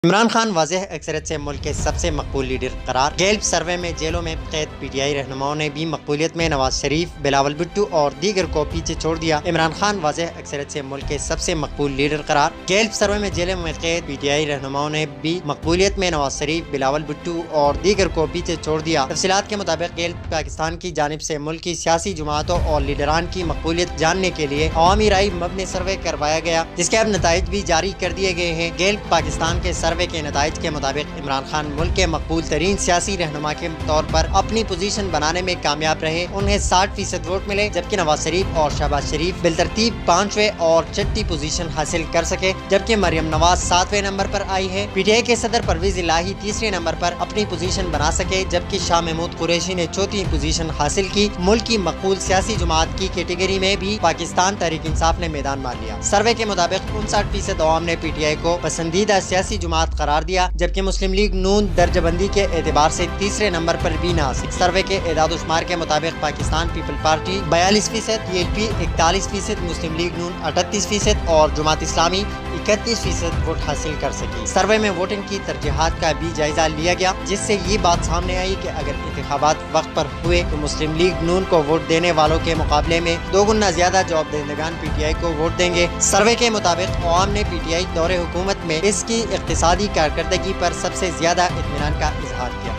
عمران خان واضح اکثریت سے ملک کے سب سے مقبول لیڈر قرار۔ گیلپ سروے میں جیلوں میں قید پی ٹی آئی رہنماؤں نے بھی مقبولیت میں نواز شریف، بلاول بھٹو اور دیگر کو پیچھے چھوڑ دیا۔ عمران خان واضح اکثریت سے ملک کے سب سے مقبول لیڈر قرار۔ گیلپ سروے میں جیلوں میں قید پی ٹی آئی رہنماؤں نے بھی مقبولیت میں نواز شریف، بلاول بھٹو اور دیگر کو پیچھے چھوڑ دیا۔ تفصیلات کے مطابق گیلپ پاکستان کی جانب سے ملک کی سیاسی جماعتوں اور لیڈران کی مقبولیت جاننے کے لیے عوامی رائے مبنی سروے کروایا گیا، جس کے اب نتائج بھی جاری کر دیے گئے ہیں۔ گیلپ پاکستان کے سروے کے نتائج کے مطابق عمران خان ملک کے مقبول ترین سیاسی رہنما کے طور پر اپنی پوزیشن بنانے میں کامیاب رہے۔ انہیں 60% ووٹ ملے، جبکہ نواز شریف اور شہباز شریف بالترتیب 5ویں اور 6ٹھی پوزیشن حاصل کر سکے، جبکہ مریم نواز 7ویں نمبر پر آئی ہے۔ پی ٹی آئی کے صدر پرویز الہی 3رے نمبر پر اپنی پوزیشن بنا سکے، جبکہ شاہ محمود قریشی نے 4تھی پوزیشن حاصل کی۔ ملک کی مقبول سیاسی جماعت کی کیٹیگری میں بھی پاکستان تحریک انصاف نے میدان مار لیا۔ سروے کے مطابق 59% عوام نے پی ٹی آئی کو پسندیدہ سیاسی جماعت قرار دیا، جبکہ مسلم لیگ نون درجہ بندی کے اعتبار سے 3رے نمبر پر بھی نہ آسک۔ سروے کے اعداد و شمار کے مطابق Pakistan people party 42%، T L P 41%، مسلم لیگ نون 38% اور جماعت اسلامی 31% ووٹ حاصل کر سکی۔ سروے میں ووٹنگ کی ترجیحات کا بھی جائزہ لیا گیا، جس سے یہ بات سامنے آئی کہ اگر انتخابات وقت پر ہوئے تو مسلم لیگ نون کو ووٹ دینے والوں کے مقابلے میں 2 گنا زیادہ جواب دہندگان پی ٹی آئی کو ووٹ دیں گے۔ سروے کے مطابق عوام نے پی ٹی آئی دور حکومت میں اس کی اقتصادی کارکردگی پر سب سے زیادہ اطمینان کا اظہار کیا۔